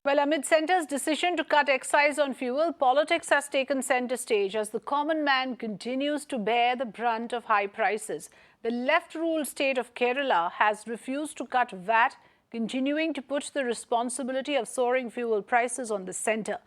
Well, amid Centre's decision to cut excise on fuel, politics has taken centre stage as the common man continues to bear the brunt of high prices. The left-ruled state of Kerala has refused to cut VAT, continuing to put the responsibility of soaring fuel prices on the centre.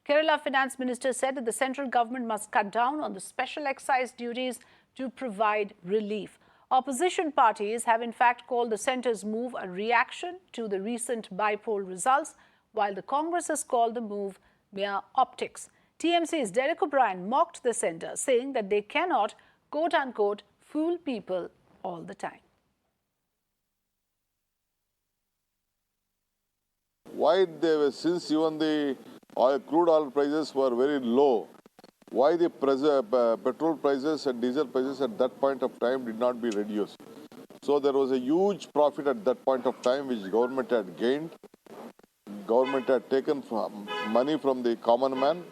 Kerala Finance Minister said that the central government must cut down on the special excise duties to provide relief. Opposition parties have in fact called the centre's move a reaction to the recent by-poll results, while the Congress has called the move mere optics. TMC's Derek O'Brien mocked the centre, saying that they cannot, quote-unquote, fool people all the time. Why they were, since even the crude oil prices were very low, why the petrol prices and diesel prices at that point of time did not be reduced? So there was a huge profit at that point of time which government had gained. Government had taken money from the common man.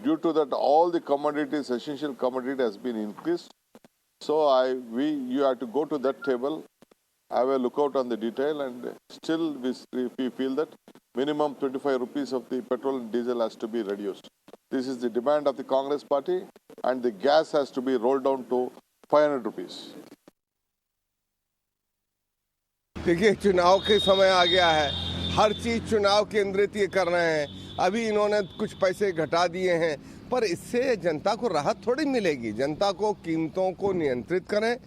Due to that, all the commodities, essential commodity has been increased. So you have to go to that table, have a look out on the detail, and still we feel that minimum 25 rupees of the petrol and diesel has to be reduced. This is the demand of the Congress party, and the gas has to be rolled down to 500 rupees. देखिए, चुनाव के समय आ गया है, हर चीज चुनाव केंद्रित ये कर रहे हैं। अभी इन्होंने कुछ पैसे घटा दिए हैं, पर इससे जनता को राहत थोड़ी मिलेगी। जनता को कीमतों को नियंत्रित करें,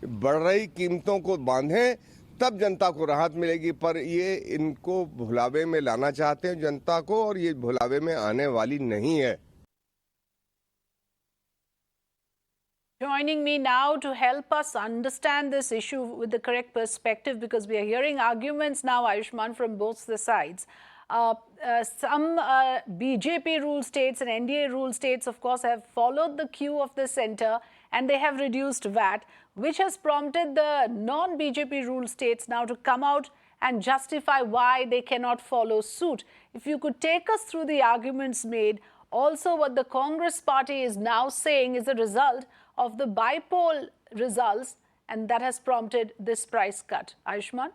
बढ़ रही कीमतों को बांधें, तब जनता को राहत मिलेगी। पर ये इनको भुलावे में लाना चाहते हैं जनता को, और ये भुलावे में आने वाली नहीं है। Joining me now to help us understand this issue with the correct perspective, because we are hearing arguments now, Ayushman, from both the sides. Some BJP ruled states and NDA ruled states, of course, have followed the cue of the centre and they have reduced VAT, which has prompted the non-BJP ruled states now to come out and justify why they cannot follow suit. If you could take us through the arguments made, also what the Congress party is now saying is a result of the by-poll results, and that has prompted this price cut. Ayushman?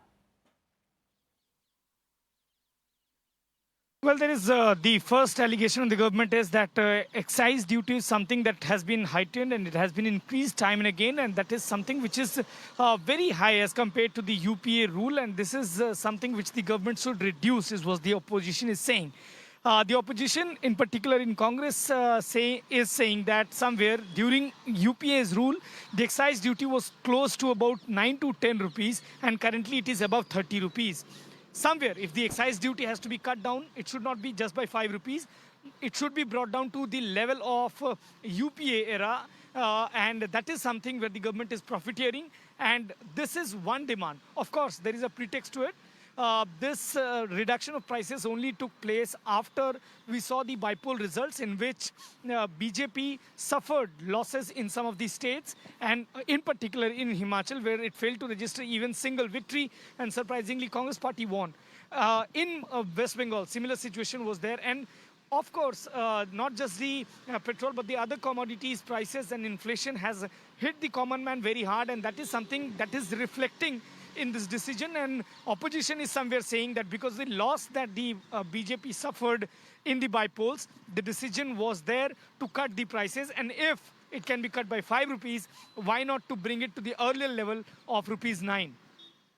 Well, there is the first allegation on the government is that excise duty is something that has been heightened and it has been increased time and again, and that is something which is very high as compared to the UPA rule, and this is something which the government should reduce, is what the opposition is saying. The opposition, in particular in Congress, is saying that somewhere during UPA's rule, the excise duty was close to about 9 to 10 rupees, and currently it is above 30 rupees. Somewhere, if the excise duty has to be cut down, it should not be just by 5 rupees. It should be brought down to the level of UPA era, and that is something where the government is profiteering, and this is one demand. Of course, there is a pretext to it. This reduction of prices only took place after we saw the by-poll results in which BJP suffered losses in some of the states, and in particular in Himachal, where it failed to register even single victory, and surprisingly Congress party won. In West Bengal, similar situation was there, and of course, not just the petrol, but the other commodities prices and inflation has hit the common man very hard, and that is something that is reflecting in this decision. And opposition is somewhere saying that because the loss that the BJP suffered in the by-polls, the decision was there to cut the prices, and if it can be cut by 5 rupees, why not to bring it to the earlier level of rupees 9?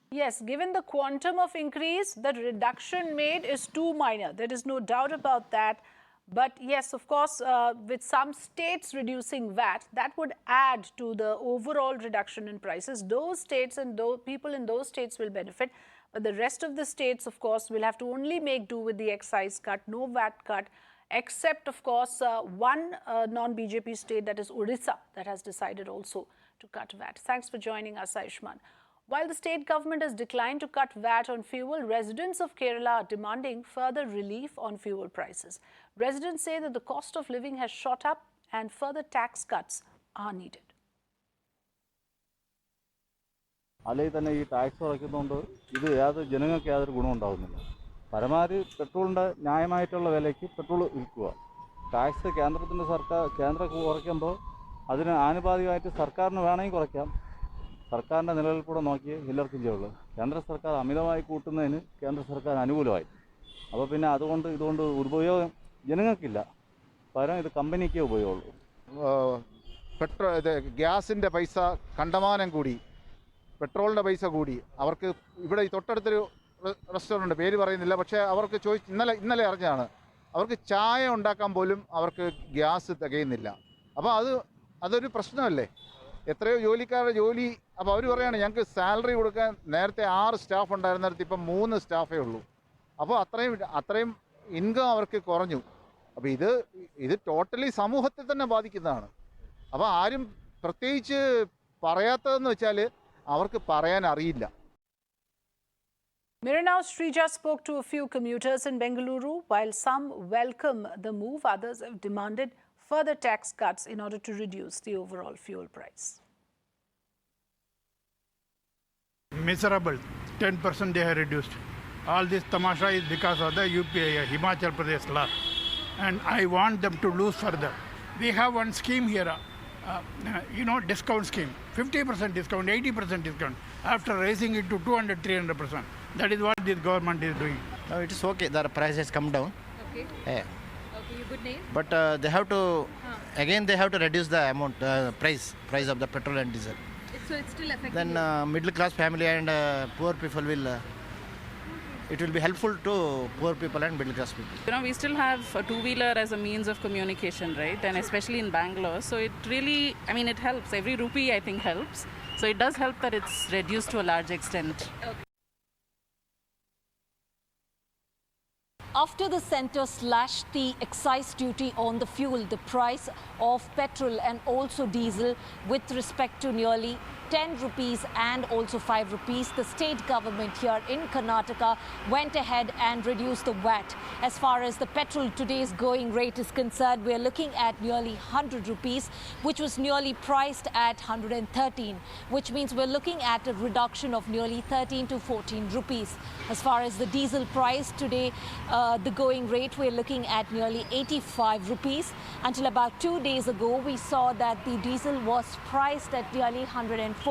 Yes, given the quantum of increase, the reduction made is too minor. There is no doubt about that. But yes, of course, with some states reducing VAT, that would add to the overall reduction in prices. Those states and those people in those states will benefit. But the rest of the states, of course, will have to only make do with the excise cut, no VAT cut, except, of course, one non-BJP state, that is Odisha, that has decided also to cut VAT. Thanks for joining us, Ayushman. While the state government has declined to cut VAT on fuel, residents of Kerala are demanding further relief on fuel prices. Residents say that the cost of living has shot up and further tax cuts are needed. Tax സർക്കാരിൻ്റെ നിലനിൽപ്പൂടെ നോക്കി എല്ലാവർക്കും ചെയ്യുള്ളൂ. കേന്ദ്ര സർക്കാർ അമിതമായി കൂട്ടുന്നതിന് കേന്ദ്ര സർക്കാർ അനുകൂലമായി. അപ്പോൾ പിന്നെ ഇതുകൊണ്ട് ഉപയോഗം ജനങ്ങൾക്കില്ല, പകരം ഇത് കമ്പനിക്കേ ഉപയോഗമുള്ളൂ. ഗ്യാസിൻ്റെ പൈസ കണ്ടമാനം കൂടി, പെട്രോളിൻ്റെ പൈസ കൂടി. അവർക്ക് ഇവിടെ ഈ തൊട്ടടുത്തൊരു റെസ്റ്റോറൻറ്റ്, പേര് പറയുന്നില്ല, പക്ഷേ അവർക്ക് ഇന്നലെ അറിഞ്ഞതാണ്, അവർക്ക് ചായ ഉണ്ടാക്കാൻ പോലും അവർക്ക് ഗ്യാസ് തികയുന്നില്ല. അപ്പോൾ അതൊരു പ്രശ്നമല്ലേ? എത്രയോ ജോലിക്കാരുടെ ജോലി. അപ്പോൾ അവർ പറയുകയാണ് ഞങ്ങൾക്ക് സാലറി കൊടുക്കാൻ നേരത്തെ 6 സ്റ്റാഫ് ഉണ്ടായിരുന്നിടത്ത് ഇപ്പം 3 സ്റ്റാഫേ ഉള്ളൂ. അപ്പോൾ അത്രയും ഇൻകം അവർക്ക് കുറഞ്ഞു. അപ്പോൾ ഇത് ടോട്ടലി സമൂഹത്തെ തന്നെ ബാധിക്കുന്നതാണ്. അപ്പോൾ ആരും പ്രത്യേകിച്ച് പറയാത്തതെന്ന് വെച്ചാൽ അവർക്ക് പറയാൻ അറിയില്ല. Mirror Now, Srija spoke to a few commuters in Bengaluru. While some welcome the move, others have demanded further tax cuts in order to reduce the overall fuel price. Miserable, 10% they have reduced. All this tamasha is because of the UPI, Himachal Pradesh law. And I want them to lose further. We have one scheme here, discount scheme. 50% discount, 80% discount. After raising it to 200, 300%. That is what this government is doing. No, it is okay. The price has come down. Okay. Yeah. Okay, you good name? But they have to, again they have to reduce the amount, price of the petrol and diesel. So it's still affecting Then you? middle class family and poor people will, it will be helpful to poor people and middle class people. We still have a two-wheeler as a means of communication, right? And especially in Bangalore. So it really, it helps. Every rupee, I think, helps. So it does help that it's reduced to a large extent. Okay. After the centre slashed the excise duty on the fuel, the price of petrol and also diesel with respect to nearly 10 rupees and also 5 rupees, the state government here in Karnataka went ahead and reduced the VAT. As far as the petrol today's going rate is concerned, we're looking at nearly 100 rupees, which was nearly priced at 113, which means we're looking at a reduction of nearly 13 to 14 rupees. As far as the diesel price today, the going rate, we're looking at nearly 85 rupees. Until about 2 days ago, we saw that the diesel was priced at nearly 104.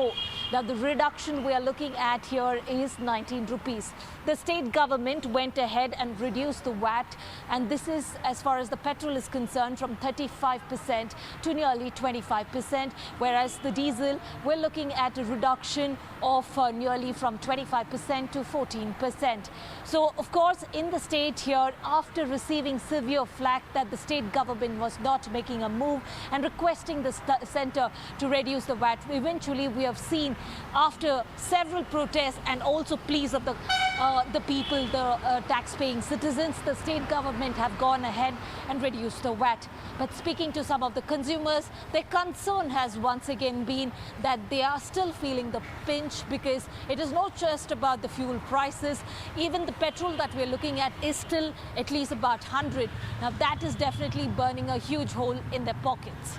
Now, the reduction we are looking at here is 19 rupees. The state government went ahead and reduced the VAT, and this is, as far as the petrol is concerned, from 35% to nearly 25%, whereas the diesel, we're looking at a reduction of nearly from 25% to 14%. So, of course, in the state here, after receiving severe flack that the state government was not making a move and requesting the centre to reduce the VAT, eventually we have seen, after several protests and also pleas of the people, the tax-paying citizens, the state government have gone ahead and reduced the VAT. But speaking to some of the consumers, their concern has once again been that they are still feeling the pinch, because it is not just about the fuel prices. Even the petrol that we're looking at is still at least about 100. Now that is definitely burning a huge hole in their pockets.